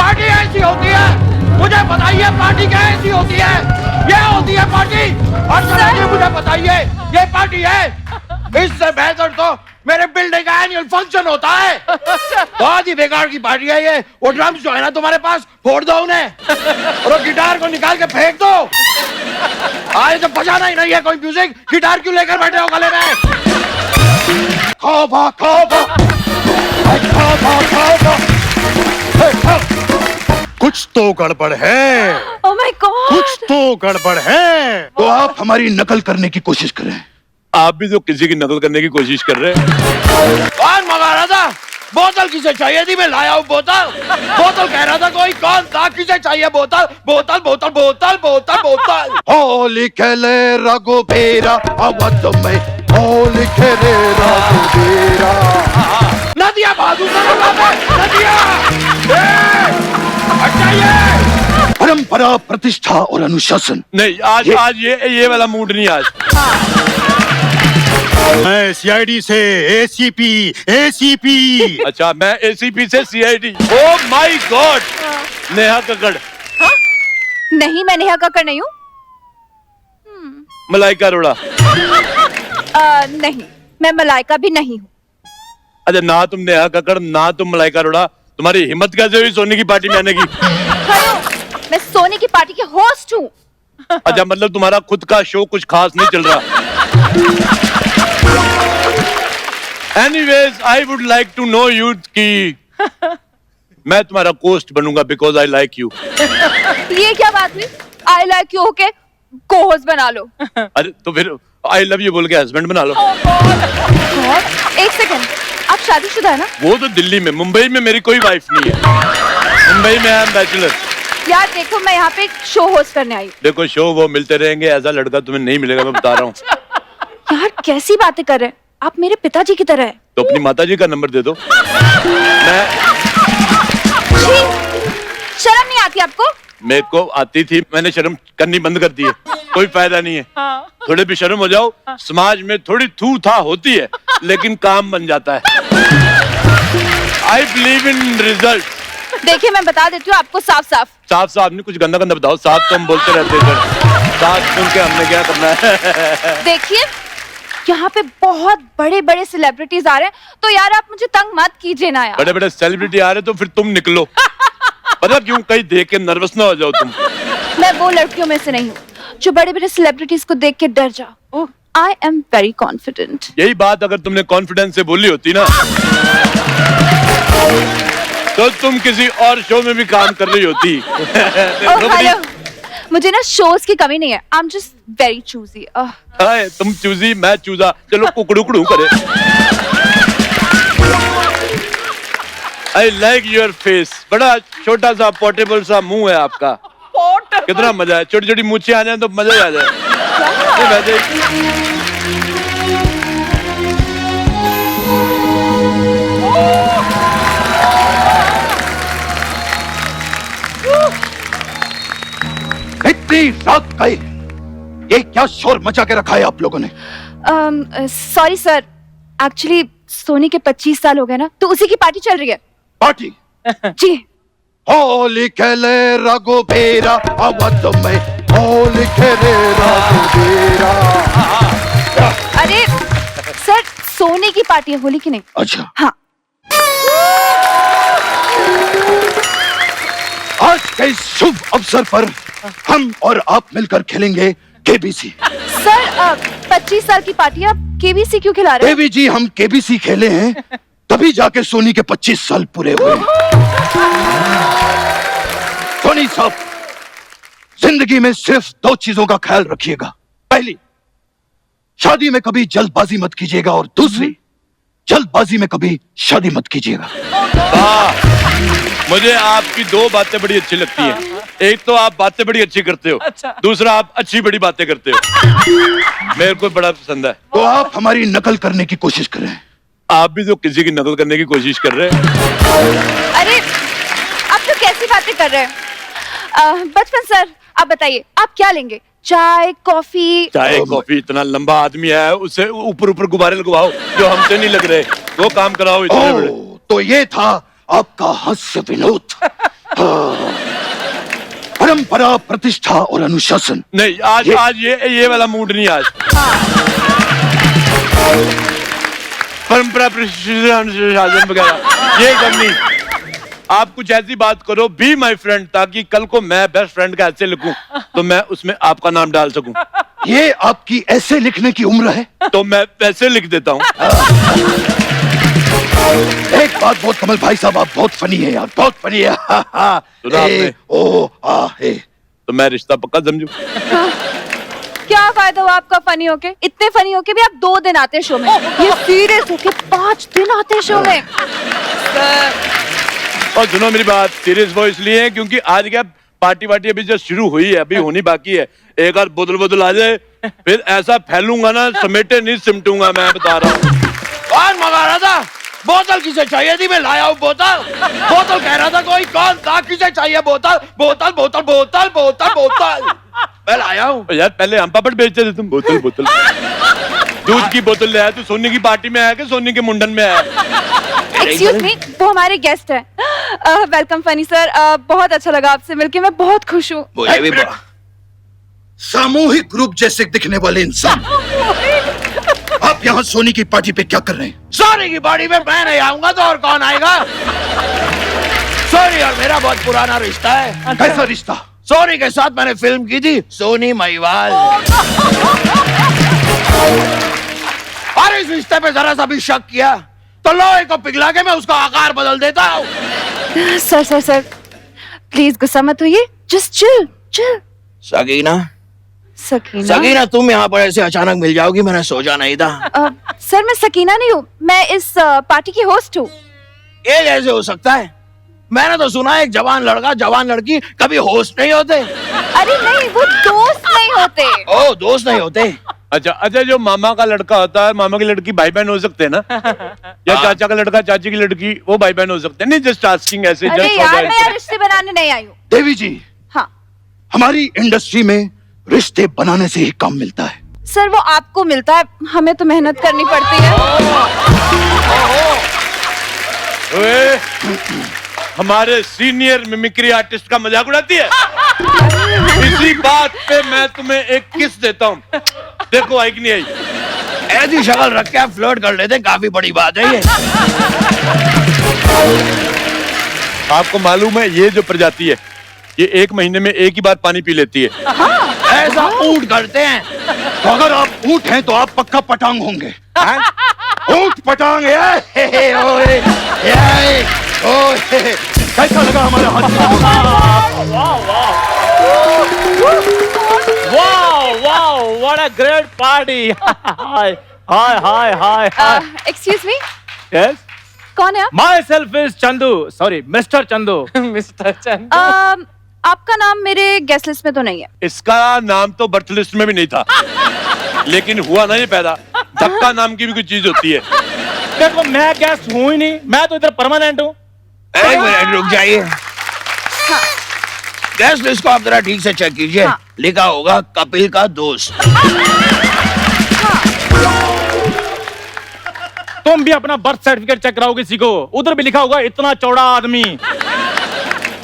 Party ऐसी होती है, मुझे बताइए पार्टी कैसी होती है? ये होती है पार्टी। और चलिए मुझे बताइए ये पार्टी है? इससे बेहतर तो मेरे बिल्डिंग का एनुअल फंक्शन होता है। बहुत ही बेकार की पार्टी है ये। वो ड्रम्स जो है ना तुम्हारे पास, फोड़ दो उन्हें और वो गिटार को निकाल के फेंक दो। आज तो बजाना ही नहीं है कोई म्यूजिक, गिटार क्यों लेकर बैठे हो गले में? खौफा खौफा खौफा। कुछ तो गड़बड़ है। ओह माय गॉड, कुछ तो गड़बड़ है। तो आप हमारी नकल करने की कोशिश कर रहे हैं। आप भी तो किसी की नकल करने की कोशिश कर रहे हैं। कौन मंगा रहा था? बोतल किसे चाहिए थी? मैं लाया हूँ बोतल। बोतल कह रहा था कोई, कौन था? किसे चाहिए बोतल? बोतल बोतल बोतल बोतल बोतल। होली खेले रघुबीरा अवध में, होली खेले रघुबीरा। नदिया बहादुर नदिया हटाइए। परंपरा, प्रतिष्ठा और अनुशासन। नहीं, आज ये वाला मूड नहीं आज। मैं सीआईडी से एसीपी। अच्छा, मैं एसीपी से CID. Oh my God, Neha Kakkar. नहीं, मैं नेहा कक्कड़ नहीं हूँ। मलाइका अरोड़ा। नहीं, मैं मलाइका भी नहीं हूँ। अच्छा, ना तुम नेहा कक्कड़, ना तुम मलाइका अरोड़ा। तुम्हारी हिम्मत कैसे हुई सोनी की पार्टी में आने की? मैं सोनी की पार्टी की होस्ट हूँ। अच्छा, मतलब तुम्हारा खुद का शो कुछ खास नहीं चल रहा। Anyways, I would like to know you कि मैं तुम्हारा कोस्ट बनूंगा because I like you। ये क्या बात हुई? आई लाइक यू होके को होस्ट बना लो। अरे तो फिर I love you बोल के हस्बैंड बना लो। एक सेकंड, आप शादीशुदा है ना? वो तो दिल्ली में, मुंबई में मेरी कोई वाइफ नहीं है। मुंबई में आई एम बैचलर। यार देखो, मैं यहाँ पे एक शो होस्ट करने आई हूँ। देखो, शो वो मिलते रहेंगे, ऐसा लड़का तुम्हें नहीं मिलेगा, मैं बता रहा हूँ। यार कैसी बातें कर रहे हैं आप? मेरे पिताजी की तरह है। तो अपनी माताजी का नंबर दे दो। मैं छी, शर्म नहीं आती आपको? मेरे को आती थी, मैंने शर्म करनी बंद कर दी है। कोई फायदा नहीं है। थोड़े भी शर्म हो जाओ, समाज में थोड़ी थू था होती है, लेकिन काम बन जाता है। I believe in result. देखिए, मैं बता देती हूँ आपको साफ साफ। साफ साफ नहीं, कुछ गंदा गंदा बताओ। साफ तो हम बोलते रहते हैं, साफ सुन के हमने क्या करना है। देखिए, यहाँ पे बहुत बड़े बड़े सेलिब्रिटीज आ रहे हैं, तो यार आप मुझे तंग मत कीजिए ना यार। बड़े बड़े सेलिब्रिटी आ रहे तो फिर तुम निकलो। पता क्यों? कहीं देख के नर्वस ना हो जाओ तुम। मैं वो लड़कियों में से नहीं हूँ जो बड़े बड़े सेलिब्रिटीज को देख के डर जाओ। I am very confident. यही बात अगर तुमने कॉन्फिडेंस से बोली होती ना, तो तुम किसी और शो में भी काम कर रही होती। हेलो, मुझे ना शोज की कमी नहीं है। I am just very choosy. तुम चूजी, मैं चूजा, चलो कुकड़ू कुड़ू करे। I like your face. बड़ा छोटा सा पोर्टेबल सा मुंह है आपका। कितना मजा है। छोटी छोटी मूछें आ जाए तो मजा ही आ जाए। इतनी रात का ये क्या शोर मचा के रखा है आप लोगों ने? सॉरी सर, एक्चुअली सोनी के 25 साल हो गए ना, तो उसी की पार्टी चल रही है। पार्टी? जी। होली खेले रघुबीरा अवध में, होली खेले रघुबीरा। अरे सर, सोनी की पार्टी है, होली की नहीं। अच्छा, हाँ। आज के इस शुभ अवसर पर हम और आप मिलकर खेलेंगे केबीसी। सर 25 साल की पार्टी, आप केबीसी क्यों खिला रहे हैं? केबीसी हम केबीसी खेले हैं तभी जाके सोनी के 25 साल पूरे हुए। सोनी साहब, जिंदगी में सिर्फ 2 चीजों का ख्याल रखिएगा। पहली, शादी में कभी जल्दबाजी मत कीजिएगा, और दूसरी, जल्दबाजी में कभी शादी मत कीजिएगा। मुझे आपकी 2 बातें बड़ी अच्छी लगती हैं। एक तो आप बातें बड़ी अच्छी करते हो, दूसरा आप अच्छी बड़ी बातें करते हो। मेरे को बड़ा पसंद है। तो आप हमारी नकल करने की कोशिश कर रहे हैं। आप भी तो किसी की नकल करने की कोशिश कर रहे हैं। अरे आप तो कैसी बातें कर रहे हैं? बचपन सर, आप बताइए आप क्या लेंगे? चाय, कॉफी? चाय कॉफी? इतना लंबा आदमी है, उससे ऊपर ऊपर गुब्बारे लगवाओ जो हमसे नहीं लग रहे, वो काम कराओ इतने बड़े। तो ये था आपका हास्य विनोद। परंपरा, प्रतिष्ठा और अनुशासन। नहीं, आज ये वाला मूड नहीं आज। परंपरा, प्रतिष्ठा, अनुशासन वगैरह ये सब नहीं। आप कुछ ऐसी बात करो, बी माई फ्रेंड, ताकि कल को मैं बेस्ट फ्रेंड का ऐसे लिखूं तो मैं उसमें आपका नाम डाल सकूं। ये आपकी ऐसे लिखने की उम्र है? तो मैं वैसे लिख देता हूँ। एक बात बहुत, कमल भाई साहब, आप बहुत फनी है यार, बहुत फनी है। सुना आपने? ओ आ हे। तो मैं रिश्ता पक्का समझू। क्या फायदा हुआ आपका फनी होके? इतने फनी होके भी आप 2 दिन आते शो में, ये सीरियस होके 5 दिन आते शो में। और सुनो मेरी बात, सीरियस वो इसलिए है क्योंकि आज क्या पार्टी वार्टी अभी जो शुरू हुई है, अभी होनी बाकी है। एक आध बोतल आ जाए, फिर ऐसा फैलूंगा ना, समेटे नहीं सिमटूंगा, मैं बता रहा हूँ। कौन मंगा रहा था? बोतल किसे चाहिए थी? मैं लाया हूँ बोतल। बोतल कह रहा था कोई, कौन था? किसे चाहिए बोतल? बोतल बोतल बोतल बोतल बोतल मैं लाया हूँ। यार पहले हम पापड़ बेचते थे, तुम बोतल बोतल। दूध की बोतल ले आया तू? सोनी की पार्टी में आया कि सोनी के मुंडन में आया? एक्सक्यूज मी, वो हमारे गेस्ट हैं। वेलकम फनी सर, बहुत अच्छा लगा आपसे मिलके, मैं बहुत खुश हूँ। मुझे भी सामूहिक रूप जैसे दिखने वाले इंसान, आप यहाँ सोनी की पार्टी पे क्या कर रहे हैं? सोनी की पार्टी में मैं नहीं आऊंगा तो और कौन आएगा? सोनी और मेरा बहुत पुराना रिश्ता है। कैसा रिश्ता? सोनी के साथ मैंने फिल्म की थी, सोनी महिवाल। और इस रिश्ते पे जरा सा भी शक किया तो लोहे को पिघला के मैं उसका आकार बदल देता हूँ। सर प्लीज गुस्सा मत होइए, just chill chill. Sakina, Sakina? Sakina तुम यहाँ पर ऐसे अचानक मिल जाओगी, मैंने सोचा नहीं था। सर मैं सकीना नहीं हूँ, मैं इस पार्टी की होस्ट हूँ। ये कैसे हो सकता है? मैंने तो सुना है एक जवान लड़का जवान लड़की कभी होस्ट नहीं होते। अरे नहीं, वो दोस्त नहीं होते। ओ, दोस्त नहीं होते? अच्छा, जो मामा का लड़का होता है, मामा की लड़की भाई बहन हो सकते हैं ना? या चाचा का लड़का चाची की लड़की, वो भाई बहन हो सकते हैं? नहीं, जस्ट आस्किंग ऐसे। अरे यार, मैं यार रिश्ते बनाने नहीं आई हूँ। देवी जी, हाँ हमारी इंडस्ट्री में रिश्ते बनाने से ही काम मिलता है। सर, वो आपको मिलता है, हमें तो मेहनत करनी पड़ती है। ओए, हमारे सीनियर मिमिक्री आर्टिस्ट का मजाक उड़ाती है। इसी बात पे मैं तुम्हें एक किस देता हूँ, देखो आई कि नहीं आई? ऐसी शक्ल रख के आप फ्लर्ट कर लेते, काफी बड़ी बात है ये। आपको मालूम है ये जो प्रजाति है, ये 1 महीने में 1 ही बार पानी पी लेती है। ऐसा ऊंट करते हैं। तो अगर आप ऊंट हैं तो आप पक्का पटांग होंगे। ऊंट पटांग। कैसा लगा हमारा Wow, what a great party. Hi. Excuse me, Yes, कौन है आप? myself is Chandu. Sorry, Mr. Chandu. Mr. Chandu. आपका नाम मेरे गेस्ट लिस्ट में तो नहीं है। इसका नाम तो बर्थ लिस्ट में भी नहीं था, लेकिन हुआ ना ये पैदा। धक्का नाम की भी कुछ चीज होती है। देखो, मैं गेस्ट हूँ ही नहीं, मैं तो इधर परमानेंट हूँ। एक मिनट रुक जाइए। गेस्ट लिस्ट को आप जरा ठीक से चेक कीजिए। हाँ। लिखा होगा कपिल का दोस्त। तुम भी अपना बर्थ सर्टिफिकेट चेक कराओ किसी को, उधर भी लिखा होगा इतना चौड़ा आदमी।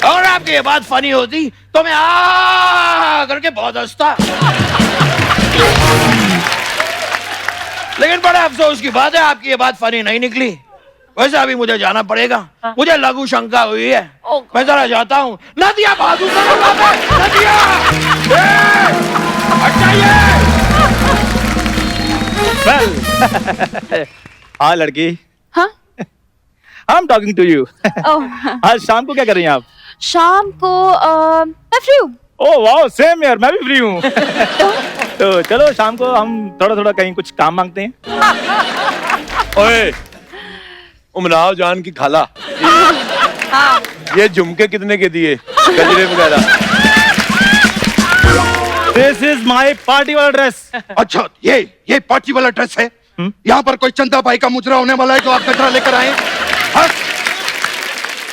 और आपकी ये बात फनी होती तो मैं आ करके बहुत हंसता। लेकिन बड़ा अफसोस की बात है, आपकी ये बात फनी नहीं निकली। वैसे अभी मुझे जाना पड़ेगा, मुझे लघु शंका हुई है। मैं जरा जाता हूँ। नदिया बहादुर नदिया, Well, हाँ लड़की, हाँ? I'm talking to you. ओह, आज शाम को क्या कर रही हैं आप? शाम को मैं फ्री हूँ। ओह वाह, सेम यार, मैं भी फ्री हूँ। तो चलो शाम को हम थोड़ा कहीं कुछ काम मांगते हैं। ओए, उमराव जान की खाला, ये झुमके कितने के दिए, गजरे वगैरह? This is my party वाला ड्रेस। अच्छा, ये पार्टी वाला ड्रेस है? यहाँ पर कोई चंदा भाई का मुजरा होने वाला है जो आप गजरा लेकर आए? हाँ?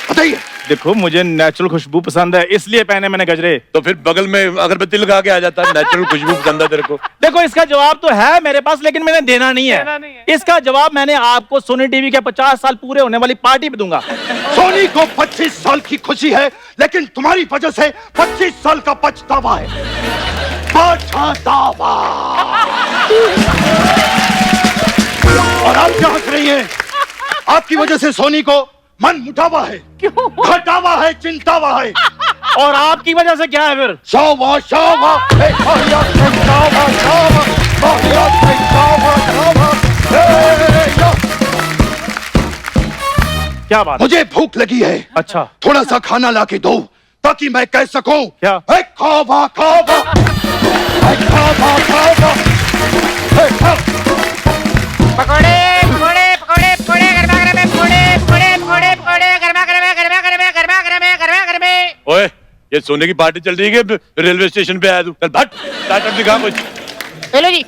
बताइए, देखो मुझे नेचुरल खुशबू पसंद है, इसलिए पहने मैंने गजरे। तो फिर बगल में अगरबत्ती लगा के आ जाता। नेचुरल खुशबू पसंद है तेरे को। देखो इसका जवाब तो है मेरे पास, लेकिन मैंने देना नहीं है। इसका जवाब मैंने आपको सोनी टीवी के 50 साल पूरे होने वाली पार्टी पे दूंगा। सोनी को 25 साल की खुशी है, लेकिन तुम्हारी वजह से 25 साल का पछतावा है। पछतावा। और आप क्या हंस रही हैं? आपकी वजह से सोनी को मन मुटावा है, घटावा है, चिंतावा है। और आपकी वजह से क्या है फिर? शावा शावा, हे शावा शावा शावा, शावा शावा, हे या। क्या बात? मुझे भूख लगी है। अच्छा, थोड़ा सा खाना लाके दो ताकि मैं कह सकूं। क्या? हे खावा खावा, हे खावा खावा, हे खावा। पकोड़े पकोड़े पकोड़े पकोड़े गरमा गरम पकोड़े पकोड़े पकोड़े पकोड़े गरमा गरम गरमा गरम गरमा गरम गरमा गरम। ओए, ये सोने की पार्टी चल रही है कि रेलवे स्टेशन पे आया तू? चल भट, स्टार्टअप दिखा कुछ। हेलो जी।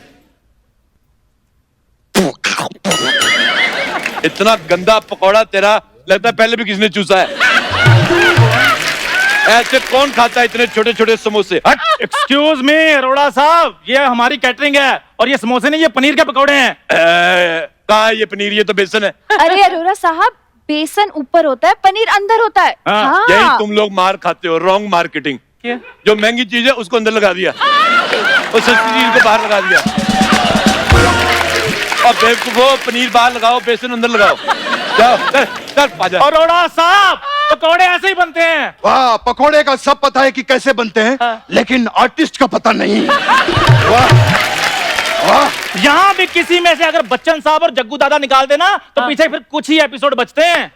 इतना गंदा पकौड़ा तेरा, लगता है पहले भी किसी ने चूसा है। ऐसे कौन खाता है इतने छोटे छोटे समोसे? हट। एक्सक्यूज मी अरोड़ा साहब, ये हमारी कैटरिंग है और ये समोसे नहीं, ये पनीर के पकौड़े हैं। कहाँ है ये पनीर? ये तो बेसन है। अरे अरोड़ा साहब, बेसन ऊपर होता है, पनीर अंदर होता है। हाँ, यही तुम लोग मार खाते हो, रॉन्ग मार्केटिंग। जो महंगी चीज है उसको अंदर लगा दिया और सस्ती चीज को बाहर लगा दिया। और बेवकूफो, पनीर बाहर लगाओ, बेसन अंदर लगाओ। जाओ चल पाजा। अरोड़ा साहब, पकौड़े ऐसे ही बनते हैं। वाह, पकोड़े का सब पता है कि कैसे बनते हैं, लेकिन आर्टिस्ट का पता नहीं। वाह वाह। यहाँ भी किसी में से अगर बच्चन साहब और जग्गू दादा निकाल देना तो पीछे फिर कुछ ही एपिसोड बचते हैं।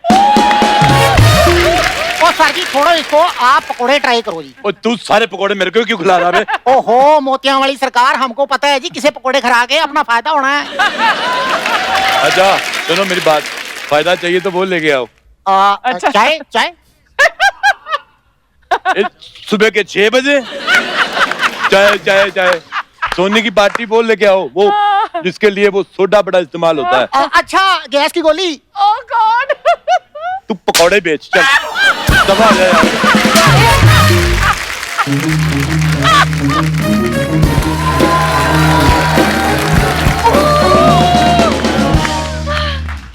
ओ सर जी, छोड़ो इसको, आप पकोड़े ट्राई करो जी। और तू सारे पकोड़े मेरे को क्यों खिला रहा है? ओहो मोतियां वाली सरकार, हमको पता है जी किसे पकोड़े खिला के अपना फायदा होना है। अच्छा सुनो मेरी बात, फायदा चाहिए तो वो लेके आओ। अच्छा, चाय चाय। सुबह के 6 बजे चाय चाय चाय। सोने की पार्टी बोल लेके आओ, वो जिसके लिए वो सोडा बड़ा इस्तेमाल होता है। अच्छा, गैस की गोली। ओह गॉड। तू पकौड़े बेच, चल दबा आ जा यार।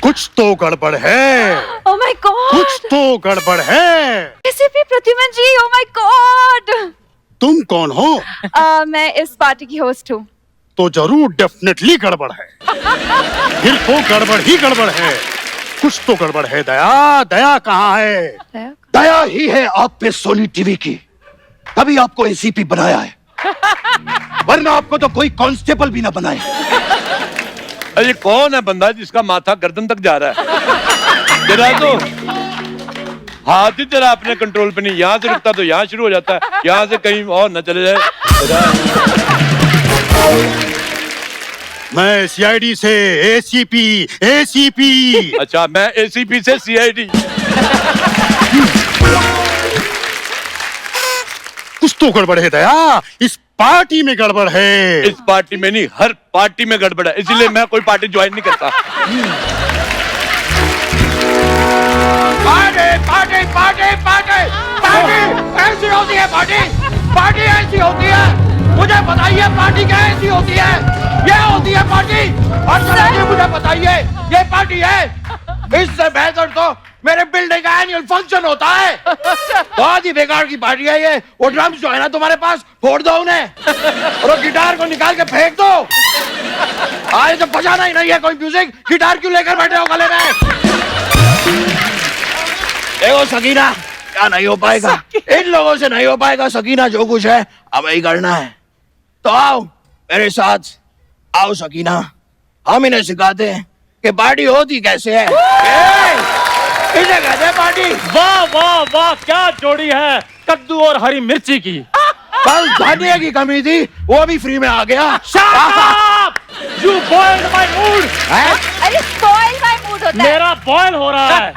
कुछ तो गड़बड़ है, ओह माय गॉड। कुछ तो गड़बड़ है। ACP Pradyuman ji, oh my God. तुम कौन हो? मैं इस पार्टी की होस्ट हूँ। तो जरूर डेफिनेटली गड़बड़ है। फिर तो गड़बड़ ही गड़बड़ है। कुछ तो गड़बड़ है। दया, दया कहाँ है? दया ही है आप पे सोनी टीवी की, तभी आपको एसीपी बनाया है, वरना आपको तो कोई कांस्टेबल भी ना बनाए। अरे कौन है बंदा जिसका माथा गर्दन तक जा रहा है? तेरा तो हाथ ही तेरा अपने कंट्रोल पे नहीं, यहाँ से रुकता तो यहाँ शुरू हो जाता है, यहाँ से कहीं और न चले जाए। मैं सीआईडी से एसीपी, एसीपी। अच्छा, मैं एसीपी से सीआईडी। कुछ तो गड़बड़ है दया, इस पार्टी में गड़बड़ है। इस पार्टी में नहीं, हर पार्टी में गड़बड़ है, इसीलिए मैं कोई पार्टी ज्वाइन नहीं करता। Party party party party party ऐसी होती है। पार्टी पार्टी ऐसी होती है। मुझे बताइए पार्टी क्या ऐसी होती है? ये होती है पार्टी। और चलिए मुझे बताइए, ये पार्टी है? इससे बेहतर तो मेरे बिल्डिंग का एनुअल फंक्शन होता है। बहुत ही बेकार की पार्टी है ये। वो ड्रम्स जो है ना तुम्हारे पास, फोड़ दो उन्हें और वो गिटार को निकाल के फेंक दो। आज तो बजाना ही नहीं है कोई म्यूजिक, गिटार क्यों लेकर बैठे हो गले में? देखो सकीना, क्या नहीं हो पाएगा, इन लोगों से नहीं हो पाएगा सकीना। जो कुछ है अब यही करना है, तो आओ मेरे साथ, आओ सकीना, हम इन्हें सिखाते हैं कि पार्टी होती कैसे है। इसे कहते हैं पार्टी। वाह वाह वाह, क्या जोड़ी है कद्दू और हरी मिर्ची की। कल धनिया की कमी थी, वो भी फ्री में आ गया। You boiled my mood। अरे spoil my mood होता है। मेरा बॉयल हो रहा है।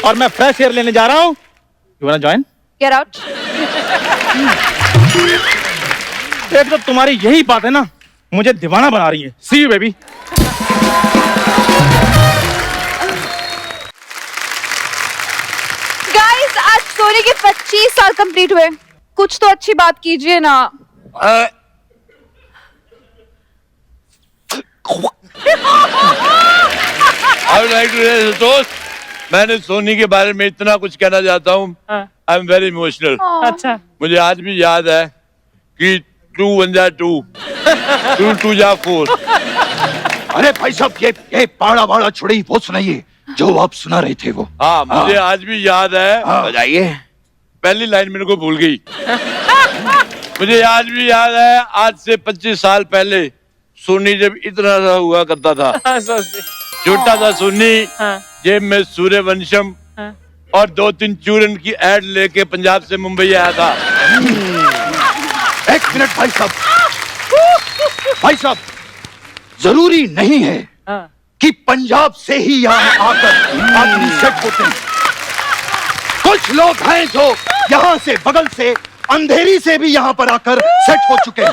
और मैं फ्रेश एयर लेने जा रहा हूँ। You wanna join? Get out। एक तो तुम्हारी यही बात है ना, मुझे दीवाना बना रही है। See you baby। 25 साल कंप्लीट हुए, कुछ तो अच्छी बात कीजिए ना। दोस्त, मैंने सोनी के बारे में इतना कुछ कहना चाहता हूँ। I am very emotional. अच्छा, मुझे आज भी याद है कि 2 1 जा 2, 2 2 जा 4। अरे भाई साहब, ये पाड़ा वाड़ा छुड़ी वो सुनाइए जो आप सुना रहे थे वो। हाँ, मुझे आज भी याद है। बताइए। पहली लाइन मेरे को भूल गई। मुझे आज भी याद है, आज से 25 साल पहले सोनी जब इतना सा हुआ करता था, छोटा सा सोनी, जेब में सूर्यवंशम और 2-3 चूरन की एड लेके पंजाब से मुंबई आया था। एक मिनट भाई साहब, भाई साहब, जरूरी नहीं है कि पंजाब से ही यहाँ आकर आदमी सेट होते हैं। कुछ लोग हैं जो यहाँ से, बगल से, अंधेरी से भी यहाँ पर आकर सेट हो चुके हैं।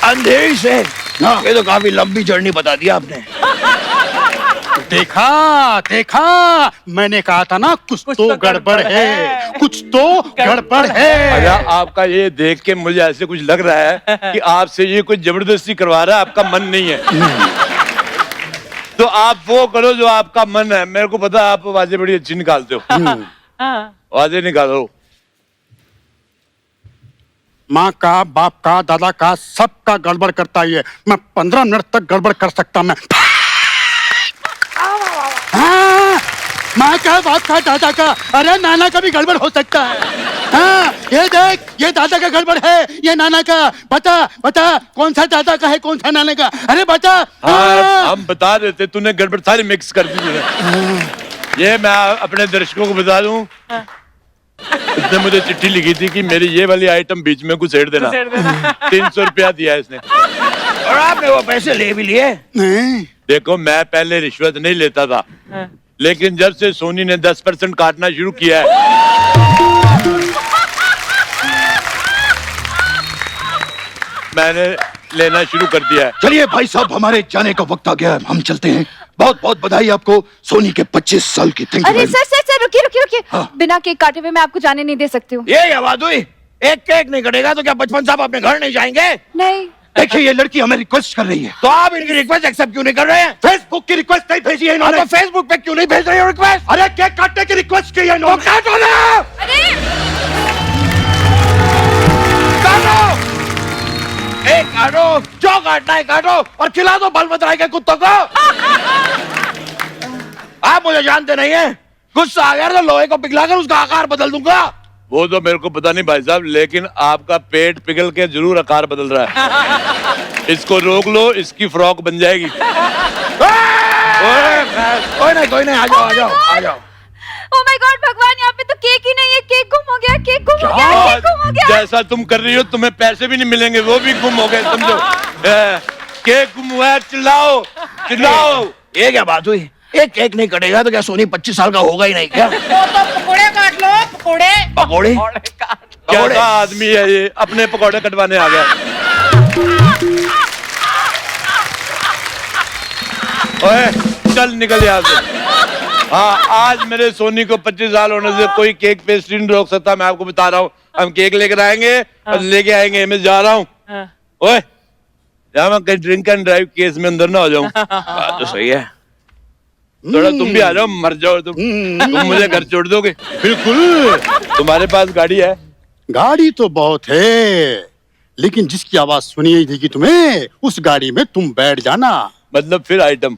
अंधेरी से? ये तो काफी लंबी जर्नी बता दिया आपने। देखा देखा, मैंने कहा था ना कुछ तो गड़बड़ है, कुछ तो गड़बड़ है। अच्छा, आपका ये देख के मुझे ऐसे कुछ लग रहा है कि आपसे ये कुछ जबरदस्ती करवा रहा है, आपका मन नहीं है। तो आप वो करो जो आपका मन है। मेरे को पता है आप आवाजें बड़ी अच्छी निकालते हो। आवाजें निकालो। माँ का, बाप का, दादा का, सबका गड़बड़ करता ही है। मैं 15 मिनट तक गड़बड़ कर सकता। मैं हाँ, माँ का, बाप का, दादा का, अरे नाना का भी गड़बड़ हो सकता है। हाँ, ये देख, ये दादा का गड़बड़ है, ये नाना का। बता बता, कौन सा दादा का है, कौन सा नाना का? अरे बता। हाँ, हम बता देते, तूने गड़बड़ सारी मिक्स कर दी तूने। ये मैं अपने दर्शकों को बता दूं, उसने मुझे चिट्ठी लिखी थी कि मेरी ये वाली आइटम बीच में घुसेड़ देना। 300 रुपया दिया इसने। और आपने वो पैसे ले भी लिए? नहीं। देखो, मैं पहले रिश्वत नहीं लेता था, लेकिन जब से सोनी ने 10% काटना शुरू किया है, मैंने लेना शुरू कर दिया है। चलिए भाई साहब, हमारे जाने का वक्त आ गया है, हम चलते हैं। बहुत बहुत बधाई आपको सोनी के 25 साल की। Thank you. अरे सर रुकिए रुकिए रुकिए, बिना केक काटे हुए मैं आपको जाने नहीं दे सकती हूँ। ये आवाज हुई? एक केक नहीं कटेगा तो क्या बचपन साहब अपने घर नहीं जाएंगे? नहीं। देखिए, ये लड़की हमें रिक्वेस्ट कर रही है। तो आप इनकी रिक्वेस्ट एक्सेप्ट क्यों नहीं कर रहे हैं? फेसबुक की रिक्वेस्ट नहीं भेजी है इन्होंने। तो फेसबुक पे क्यों नहीं भेज रहे हो रिक्वेस्ट? अरे केक काटने की रिक्वेस्ट की है इन्होंने। काटो ना, अरे काटो, एक काटो, जो काटना है काटो और खिला दो बलवतराय के कुत्तों को। आप मुझे जानते नहीं है, गुस्सा आ गया तो लोहे को पिघलाकर उसका आकार बदल दूंगा। वो तो मेरे को पता नहीं भाई साहब, लेकिन आपका पेट पिघल के जरूर आकार बदल रहा है। इसको रोक लो, इसकी फ्रॉक बन जाएगी। कोई नहीं, आ जाओ, आ जाओ। ओह माय गॉड भगवान, यहाँ पे तो केक ही नहीं है। केक गुम हो गया, केक गुम हो गया, केक गुम हो गया। जैसा तुम कर रही हो, तुम्हें पैसे भी नहीं मिलेंगे, वो भी गुम हो गए, समझो। केक गुम हुआ है, चिल्लाओ चिल्लाओ। ये क्या बात हुई? एक केक नहीं कटेगा तो क्या सोनी 25 साल का होगा ही नहीं क्या? वो तो पकोड़े काट लो, पकोड़े। पकोड़े? कैसा आदमी है ये, अपने पकौड़े कटवाने आ गया। ओए, चल निकल यहाँ से। हाँ, आज मेरे सोनी को 25 साल होने से कोई केक पेस्ट्री नहीं रोक सकता। मैं आपको बता रहा हूँ, हम केक लेकर आएंगे और लेके आएंगे। मैं जा रहा हूँ। ओए, जहाँ मैं कहीं ड्रिंक एंड ड्राइव केस में अंदर ना हो जाऊँ। बात तो सही है। थोड़ा तुम भी आ जाओ, मर जाओ तुम मुझे घर छोड़ दोगे? बिल्कुल। तुम्हारे पास गाड़ी है? गाड़ी तो बहुत है, लेकिन जिसकी आवाज सुनी देगी तुम्हें, उस गाड़ी में तुम बैठ जाना। मतलब फिर आइटम।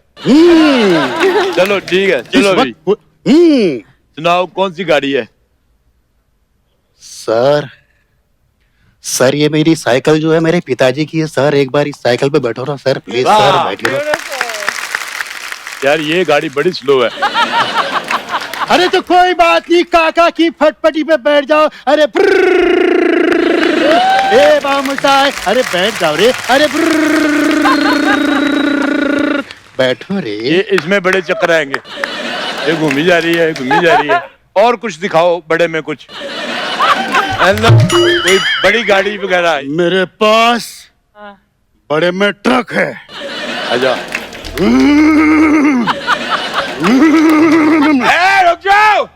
चलो ठीक है, चलो भाई। सुनाओ, कौन सी गाड़ी है? सर ये मेरी साइकिल जो है मेरे पिताजी की है सर। एक बार इस साइकिल पे बैठो ना सर, प्लीज सर, बैठिए। यार, ये गाड़ी बड़ी स्लो है। अरे तो कोई बात नहीं, काका की फटफटी पे बैठ जाओ। अरे ए बामुसाई, अरे बैठ जाओ रे। अरे बैठो रे। ये इसमें बड़े चक्कर आएंगे। ये घूमी जा रही है, घूमी जा रही है। और कुछ दिखाओ बड़े में, कुछ कोई बड़ी गाड़ी वगैरह। मेरे पास बड़े में ट्रक है। अच्छा, रुक जाओ,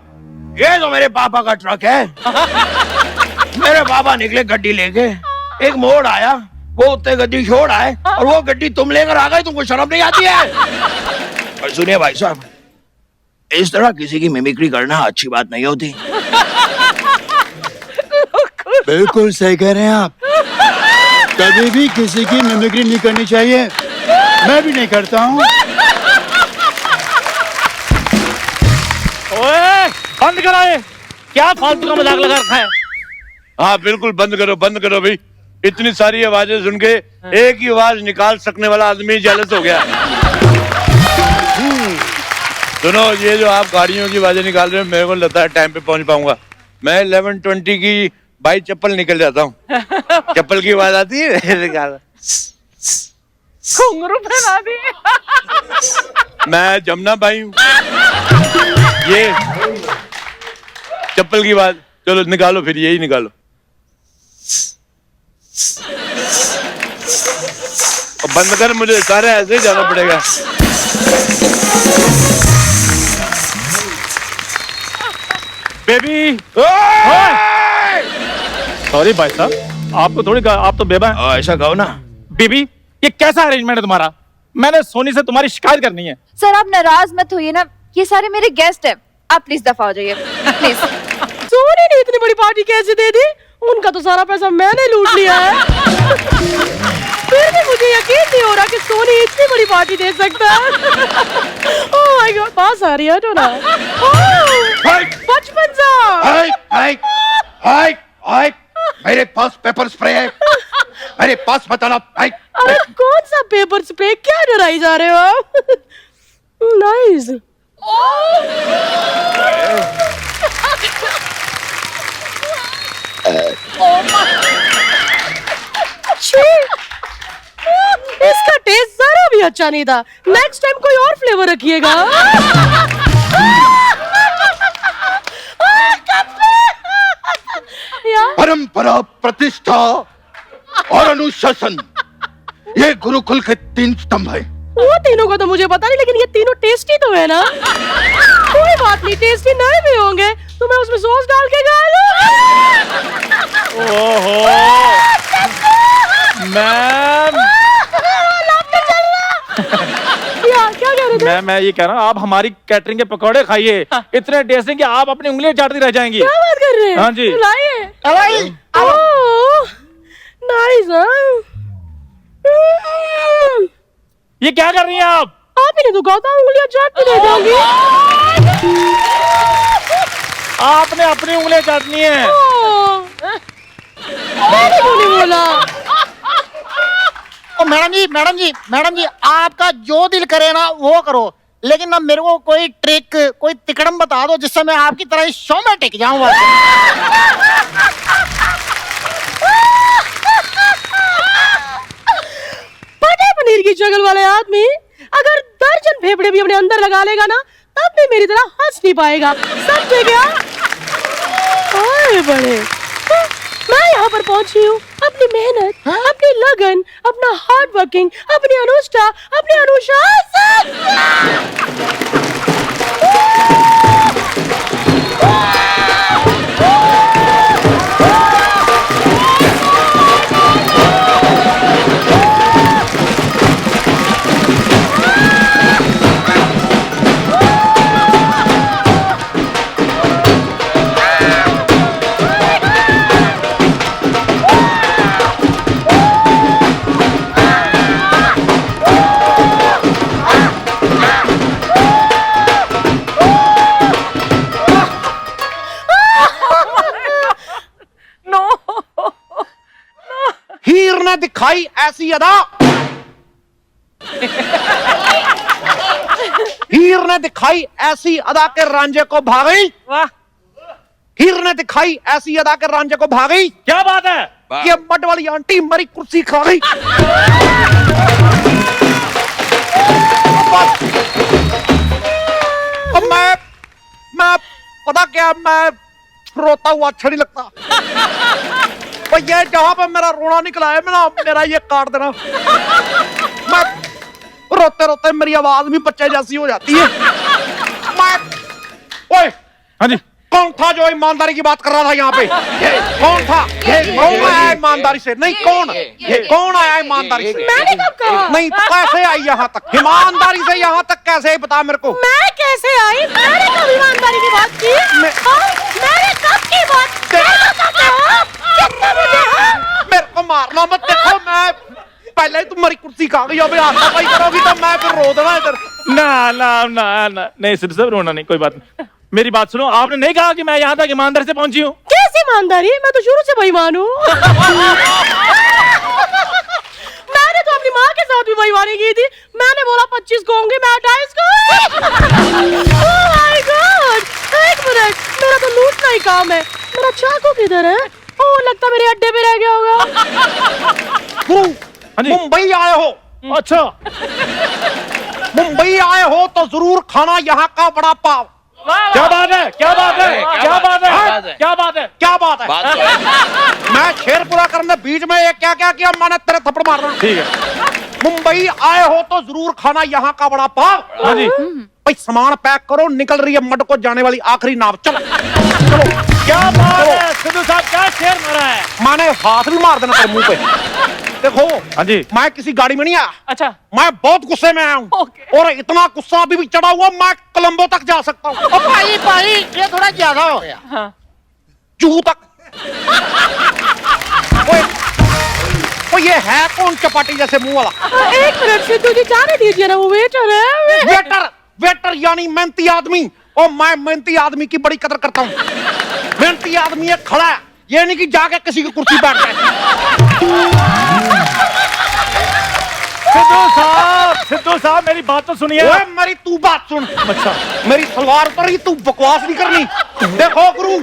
ये तो मेरे पापा का ट्रक है। मेरे पापा निकले गड्डी लेके, एक मोड़ आया, वो उत्ते गड्डी छोड़ आए और वो गड्डी तुम लेकर आ गए। तुमको शर्म नहीं आती है? और सुनिए भाई साहब, इस तरह किसी की मिमिक्री करना अच्छी बात नहीं होती। बिल्कुल सही कह रहे हैं आप। कभी भी किसी की मिमिक्री नहीं करनी चाहिए। मैं भी नहीं करता हूँ। ओए बंद करो ये, क्या फालतू का मजाक लगा रखा है। हाँ बिल्कुल बंद करो भाई। इतनी सारी आवाजें सुन के एक ही आवाज निकाल सकने वाला आदमी जेलस हो गया। सुनो, ये जो आप गाड़ियों की आवाजें निकाल रहे हो, मेरे को लगता है टाइम पे पहुंच पाऊंगा। मैं 11:20 की बाई चप्पल निकल जाता हूँ। चप्पल की आवाज आती है निकाल। घुंघरू पहना दी। मैं जमुना भाई हूँ। ये चप्पल की आवाज, चलो निकालो, फिर यही निकालो। और बंद कर, मुझे सारे ऐसे ही जाना पड़ेगा। बेबी सॉरी भाई साहब, आपको थोड़ी आप तो बेबा हैं। ऐसा कहो ना। बेबी ये कैसा अरेंजमेंट है तुम्हारा? मैंने सोनी से तुम्हारी शिकायत करनी है। सर आप नाराज मत होइए ना, ये सारे मेरे गेस्ट हैं, आप प्लीज दफा हो जाइए प्लीज। सोनी ने इतनी बड़ी पार्टी कैसे दे दी? उनका तो सारा पैसा मैंने लूट लिया है। फिर भी मुझे यकीन नहीं हो रहा कि सोनी इतनी बड़ी पार्टी दे सकता है। ओह माय गॉड, पास आ रही है तो ना। बचपन सा। मेरे पास पेपर स्प्रे है, मेरे पास बताना। अरे कौन सा पेपर स्प्रे? क्या डराई जा रहे हो आप? नाइस। इसका टेस्ट जरा भी अच्छा नहीं था। नेक्स्ट टाइम कोई और फ्लेवर रखिएगा। परंपरा, प्रतिष्ठा और अनुशासन, ये गुरुकुल के 3 स्तंभ है। वो तीनों का तो मुझे पता नहीं, लेकिन ये तीनों टेस्टी तो है ना? कोई बात नहीं, टेस्टी नहीं भी होंगे तो मैं उसमें सॉस डाल के खा लूं। ओहो मैम, क्या कह रहे थे? मैं ये कह रहा हूँ, आप हमारी कैटरिंग के पकौड़े खाइए, इतने टेस्टी कि आप अपनी उंगलियां चाटती रह जाएंगी। क्या बात कर रहे हैं? हाँ जी। लाइए। नाइस। ये क्या कर रही हैं आप? आप ही ने तो कहा था उंगलियां चाटती रह जाऊंगी। आपने अपनी उंगलियां चाटनी है। मैंने क्यों नहीं बोला? मैडम जी आपका जो दिल करे ना वो करो, लेकिन ना मेरे को कोई ट्रिक, कोई तिकड़म बता दो जिससे मैं आपकी तरह इस शो में टिक जाऊं। मटर पनीर की शक्ल वाले आदमी अगर दर्जन फेफड़े भी अपने अंदर लगा लेगा ना, तब भी मेरी तरह हंस नहीं पाएगा। समझे क्या? ओए बड़े, मैं यहाँ पर पहुंची हूँ अपनी मेहनत, अपनी लगन, अपना हार्ड वर्किंग, अपनी अनुष्ठा, अपने अनुशासन। हीर ने दिखाई ऐसी अदा, हीर ने दिखाई ऐसी अदा के रांझे को भागी। वाह, हीर ने दिखाई ऐसी अदा के रांझे को भागी। क्या बात है? ये मड वाली आंटी मेरी कुर्सी खा गई। अब मैं पता क्या, मैं रोता हुआ अच्छा नहीं लगता। ये जहां पर मेरा रोना निकला है, मेरा ये काट देना। मैं रोते रोते मेरी आवाज भी बच्चे जैसी हो जाती है। ओए, हाँ जी, कौन था जो ईमानदारी की बात कर रहा था यहाँ पे? कौन था? कौन आया ईमानदारी से? नहीं, कौन आया ईमानदारी से? मैंने कब कहा? नहीं, कैसे आई यहाँ तक? ईमानदारी से यहाँ तक कैसे आई, बता मेरे को। मैं कैसे आई? मैंने कब ईमानदारी की बात की? मैंने कब की बात? कितना मुझे? मेरे को मारना मत, देखो मैं पहले ही तुम्हारी कुर्सी खा गई, अभी हाथापाई करोगी तो मैं फिर रो देना इधर। ना नहीं सिर्फ सब रोना नहीं, कोई बात नहीं। मेरी बात सुनो, आपने नहीं कहा कि मैं यहाँ तक ईमानदारी से पहुंची हूँ? कैसी ईमानदारी? मैं तो शुरू से बेईमान हूँ। मैंने तो अपनी माँ के साथ भी बेईमानी की थी। मैंने बोला 25 को होंगे, मैं 28 को। ओह माय गॉड, एक मिनट, मेरा तो लूटना ही काम है। मेरा चाकू किधर है? ओह, लगता मेरे अड्डे पे रह गया होगा। हाँ जी। मुंबई आए हो? अच्छा, मुंबई आए हो तो जरूर खाना यहाँ का वड़ा पाव। क्या बात है, क्या बात है, क्या बात है, क्या बात है, क्या बात है? मैं शेर पूरा करने बीच में ये क्या क्या किया, मैंने तेरे थप्पड़ मारना। ठीक है। मुंबई आए हो तो जरूर खाना यहाँ का वड़ा पाव। हाँ जी। भाई सामान पैक करो, निकल रही है मड को जाने वाली आखिरी नाव। चलो चलो। क्या बात है सिद्धू साहब, क्या शेर मारा है। मैंने हाथ भी मार देना तेरे मुंह पे। देखो, हाँ जी। मैं किसी गाड़ी में नहीं आया। अच्छा, मैं बहुत गुस्से में आया हूँ। ओके। और इतना गुस्सा अभी भी चढ़ा हुआ, मैं कोलंबो तक जा सकता हूँ। भाई ये थोड़ा ज्यादा हो गया। हाँ। जूहू तक। वो ये है कौन चपाटी जैसे मुंह वाला? एक मिनट सिद्धू जी, जाने दीजिए ना, वो वेटर है। वेटर यानी मेहनती आदमी। और मैं मेहनती आदमी की बड़ी कदर करता हूँ। मेहनती आदमी ये खड़ा है, ये नहीं कि जाके किसी की कुर्सी बैठ जाए। सिद्धू साहब मेरी बात तो सुनिए। ओए मेरी तू बात सुन। अच्छा, मेरी सलवार उतर रही, तू बकवास नहीं करनी। देखो गुरु,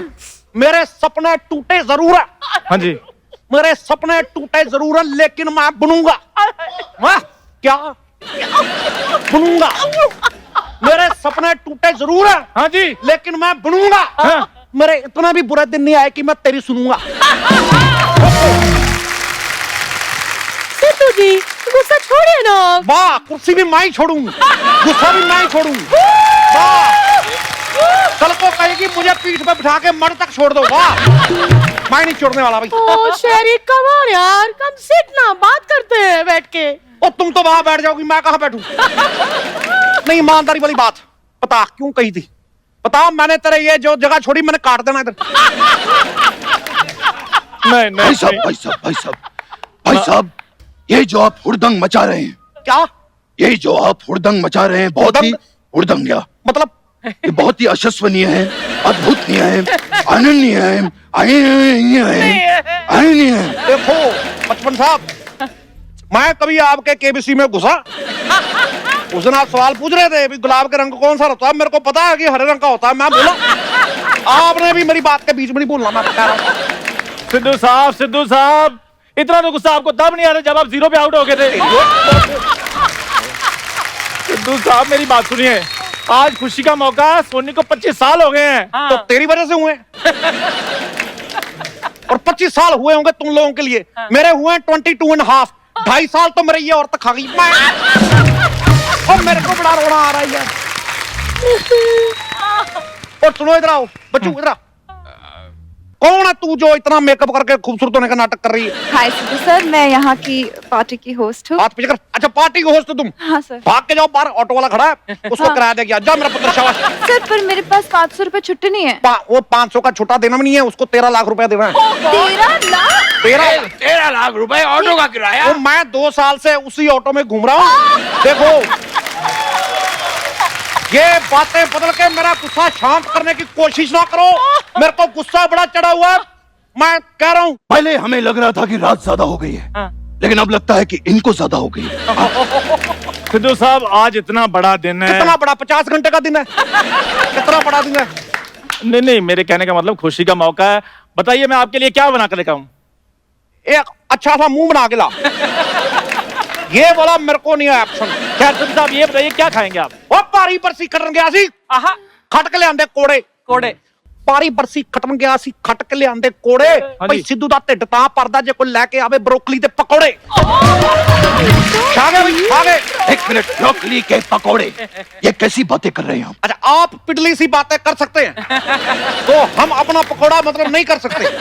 मेरे सपने टूटे जरूर है। हाँ जी। मेरे सपने टूटे जरूर है, लेकिन मैं बनूंगा। वाह, क्या बनूंगा? मेरे सपने टूटे जरूर है। हाँ जी। लेकिन मैं बनूंगा। हाँ। मेरे इतना भी बुरे दिन नहीं आए कि मैं तेरी सुनूंगा। सिद्धू जी, गुस्सा छोड़िए ना। वाह, कुर्सी भी मैं ही छोड़ूं, गुस्सा भी मैं ही छोड़ूं। वाह, कल को कहेगी मुझे पीठ पे बिठा के मर तक छोड़ दो। वाह, मैं नहीं छोड़ने वाला भाई। ओ शेरी, कम ऑन यार, कम सिट ना, बात करते हैं बैठ के। और तुम तो वहां बैठ जाओगी, मैं कहां बैठूं? नहीं, ईमानदारी वाली बात बता, क्यों कही थी? बता, मैंने तेरे ये जो जगह छोड़ी, मैंने काट देना इधर। नहीं भाई साहब, भाई साहब, भाई साहब, भाई साहब, ये जो आप हुड़दंग मचा रहे हैं, क्या? ये जो आप हुड़दंग मचा रहे हैं, बहुत ही हुड़दंग क्या मतलब? ये बहुत ही अविश्वसनीय है, अद्भुतनीय है, अनन्य है, अनन्य है। देखो बचपन साहब, मैं कभी आपके केबीसी में घुसा? उस दिन आप सवाल पूछ रहे थे भी गुलाब का रंग कौन सा होता है, मेरे को पता है कि हरे रंग का होता है। मैं बोला, आपने भी मेरी बात के बीच में नहीं बोलना। मैं बता रहा हूं। सिद्धू साहब, इतना तो गुस्सा आपको तब नहीं आ रहा जब आप 0 पे आउट हो गए थे। सिद्धू साहब मेरी बात सुनिए, आज खुशी का मौका, सोनी को 25 साल हो गए हैं। तो तेरी वजह से हुए। और 25 साल हुए होंगे तुम लोगों के लिए, मेरे हुए 22.5। 2.5 साल तो मेरे ये औरत खा गई। मैं और मेरे को बड़ा रोना आ रहा है यार। और सुनो, इधर आओ बच्चू, इधर आ। कौन है तू जो इतना मेकअप करके खूबसूरत होने का नाटक कर रही है? हाय सिद्धू सर, मैं यहाँ की पार्टी की होस्ट हूँ। हाथ पीछे कर। अच्छा, पार्टी की होस्ट हो तुम? हाँ सर। भाग के जाओ बाहर, ऑटो वाला खड़ा है, उसको हाँ। किराया दे गया। जा मेरा पुत्र, शाबाश। सर पर मेरे पास 500 रुपए छुट्टी नहीं है। वो 500 का छुट्टा देना भी नहीं है, उसको 13 लाख रुपया देना है। 13 लाख? 13 लाख रुपए ऑटो का किराया? तो मैं 2 साल से उसी ऑटो में घूम रहा हूँ। देखो, ये बातें बदल के मेरा गुस्सा शांत करने की कोशिश ना करो। मेरे को गुस्सा बड़ा चढ़ा हुआ है, मैं कह रहा हूँ। पहले हमें लग रहा था कि रात ज्यादा हो गई है, लेकिन अब लगता है कि इनको ज्यादा हो गई है। सिद्धू साहब, आज इतना बड़ा दिन है। कितना बड़ा? 50 घंटे का दिन है। कितना बड़ा दिन है? नहीं, मेरे कहने का मतलब खुशी का मौका है। बताइए मैं आपके लिए क्या बना कर लेकर आऊं? एक अच्छा सा मुंह बना के ला। ये बोला मेरे को नहीं है ऑप्शन। खैर सिद्धू साहब, ये बताइए क्या खाएंगे आप? वो पारी पर सी करन गया सी, खट के ले आंदे कोड़े। ਪਾਰੀ ਬਰਸੀ ਖਟਮ ਗਿਆ ਸੀ ਖੱਟ ਕੇ ਲਿਆਂਦੇ ਕੋੜੇ ਭਈ ਸਿੱਧੂ ਦਾ ਢਿੱਡ ਤਾਂ ਪਰਦਾ ਜੇ ਕੋਈ ਲੈ ਕੇ ਆਵੇ ਬਰੋਕਲੀ ਤੇ ਪਕੌੜੇ खा गए भाई खा गए। 1 मिनट, ब्रोकली के पकोड़े, ये कैसी बातें कर रहे हैं आप? अच्छा आप पिटली सी बातें कर सकते हैं तो हम अपना पकौड़ा मतलब नहीं कर सकते।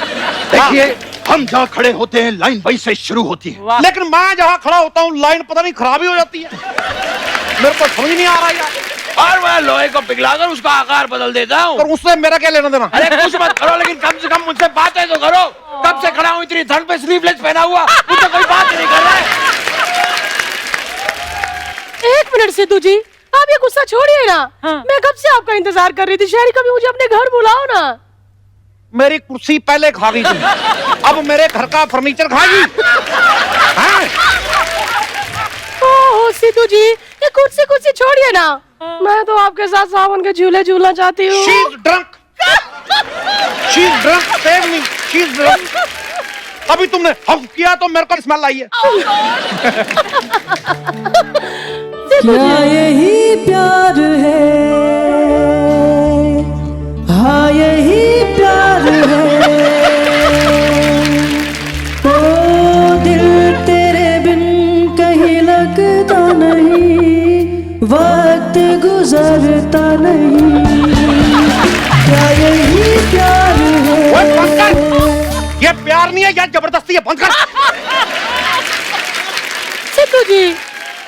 देखिए, हम जहाँ खड़े होते हैं लाइन वहीं से शुरू होती है, लेकिन मैं जहाँ खड़ा होता हूँ लाइन पता नहीं खराब ही हो जाती है, मेरे को समझ नहीं आ रहा यार। और मैं लोहे को पिघलाकर उसका आकार बदल देता हूँ। और उससे मेरा क्या लेना देना? अरे कुछ मत करो, लेकिन कम से कम मुझसे बातें तो करो। कब से खड़ा हूँ इतनी ठंड पे स्लीवलेस पहना हुआ, मुझसे कोई बात नहीं कर रहा है। 1 मिनट सिद्धू जी, आप ये गुस्सा छोड़िए ना। मैं कब से आपका इंतजार कर रही थी। शहरी, कभी मुझे अपने घर बुलाओ ना। मेरी कुर्सी पहले खा गई थी, अब मेरे घर का फर्नीचर खाएगी। ओह सिद्धू जी, ये कुर्सी छोड़िए ना। मैं तो आपके साथ सावन के झूले झूलना चाहती हूँ। She's drunk. She's drunk. Save me. She's drunk. अभी तुमने हफ किया तो मेरे को स्मेल आई है। क्या यही प्यार है? हाँ यही प्यार है। ओ दिल तेरे बिन कहीं लगता नहीं, वक्त गुजरता नहीं। क्या यही प्यार ओए बंद है? कर। ये प्यार नहीं है, ये जबरदस्ती है। बंद कर। सिद्धू जी,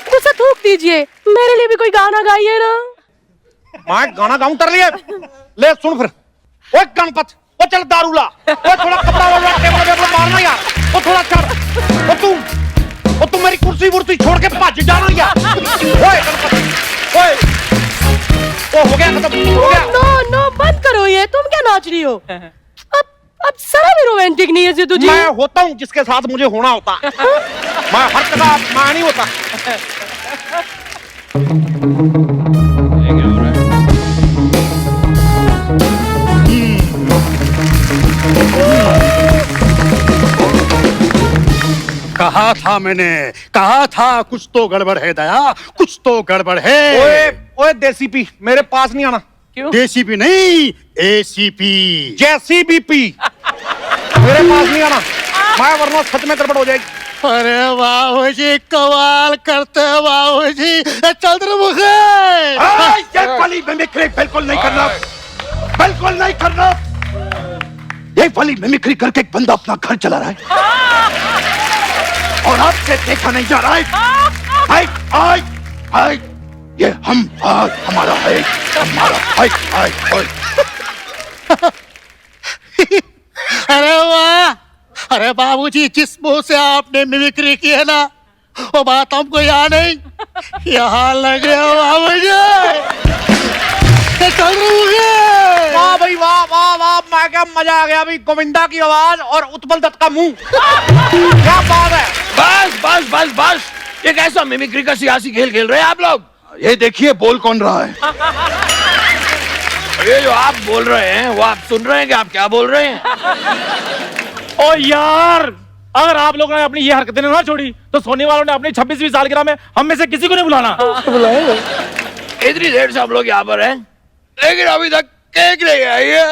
गुस्सा थूक दीजिए, मेरे लिए भी कोई गाना गाइए ना। मैं गाना गाऊं तर लिए? ले सुन फिर। ओए गणपत, ओ चल दारू ला, ओ थोड़ा कपड़ा वाला टेबल पे मारना यार, ओ थोड़ा चढ़, ओ तू मेरी कुर्सी वुर्सी छोड़ के भज जाना यार। ओए गणपत, ओए, ओ हो गया खत्म, हो गया। नो बंद करो ये, तुम क्या नाच रही हो? अब जरा भी रोमांटिक नहीं है सिद्धू जी। मैं होता हूँ जिसके साथ मुझे होना होता। मैं हर जगह मैं नहीं होता। कहा था मैंने, कहा था कुछ तो गड़बड़ है दया, कुछ तो गड़बड़ है। ओए देसी पी, मेरे पास नहीं आना। DCP नहीं, ACP। JCBP मेरे पास नहीं आना, मैं वरना सच में गड़बड़ हो जाएगी। अरे बाबू जी, कमाल करते हैं बाबू जी। चल मुखे, ये वाली मिमिक्री बिल्कुल नहीं करना, बिल्कुल नहीं करना। ये वाली मिमिक्री करके एक बंदा अपना घर चला रहा है और आपसे देखा नहीं जा रहा है। आई, ये हमारा है, हमारा है। अरे वाह, अरे बाबूजी, जिस मुंह से आपने मिमिक्री की है ना, वो बात हमको याद नहीं। यहाँ लग रहे हो बाबूजी। चल रहे वाह भाई वाह वाह वाह, मैं क्या मजा आ गया। अभी गोविंदा की आवाज और उत्पल दत्त का मुंह, क्या बात है। बस ये कैसा मिमिक्री का सियासी खेल खेल रहे हैं आप लोग? ये देखिए बोल कौन रहा है। ये जो आप बोल रहे हैं वो आप सुन रहे हैं कि आप क्या बोल रहे हैं? ओ यार, अगर आप लोगों ने अपनी ये हरकतें ना छोड़ी तो सोने वालों ने अपनी 26वीं सालगिरह में हम में से किसी को नहीं बुलाना। इतनी देर से हम लोग यहाँ पर हैं, लेकिन अभी तक केक नहीं आई है।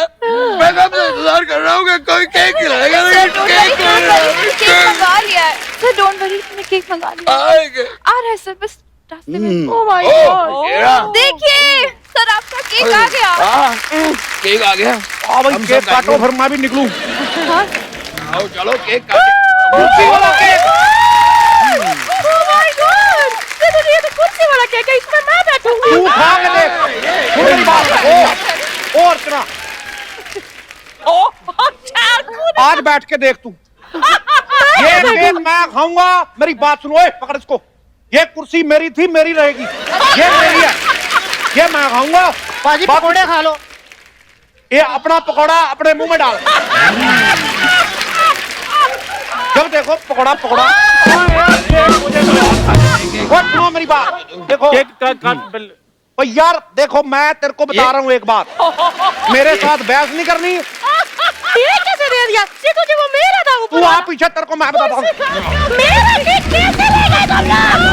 मैं कब से इंतजार कर रहा हूँ कि कोई केक खिलाएगा, लेकिन केक नहीं आ रहा। केक मंगा लिया है सर, डोंट वरी, मैंने केक मंगा लिया आएंगे। आ रहा है सर, बस रास्ते में। ओह माय मेरा गॉड, देखिए सर, आपका केक आ गया। केक आ गया। हाँ भाई, केक काटो फिर मैं भी निकलूं। आओ चलो केक काटे। कुर्सी वाला cake. Oh my god, Sidhu ji, ये तो कुर्सी वाला केक है, इसमें मैं बैठूंगी। तू खा के देख। सुन मेरी बात, ओ अर्चना, आज बैठ के देख तू। ये केक मैं खाऊंगा, मेरी बात सुनो। ओए पकड़ इसको, ये कुर्सी मेरी थी, मेरी रहेगी। ये मेरी है, ये मैं खाऊंगा। बाजी पकोड़े खा लो। ये अपना पकौड़ा अपने मुंह में डाल। जब देखो पकौड़ा पकौड़ा। और सुनो मेरी बात, देखो ओ यार, देखो मैं तेरे को बता रहा हूँ एक बात, मेरे साथ बहस नहीं करनी। ये कैसे दे दिया सिद्धू जी? वो मेरा था, तू आ पीछे, तेरे को मैं बताता हूँ। मेरा केक कैसे ले गए तुम लोग?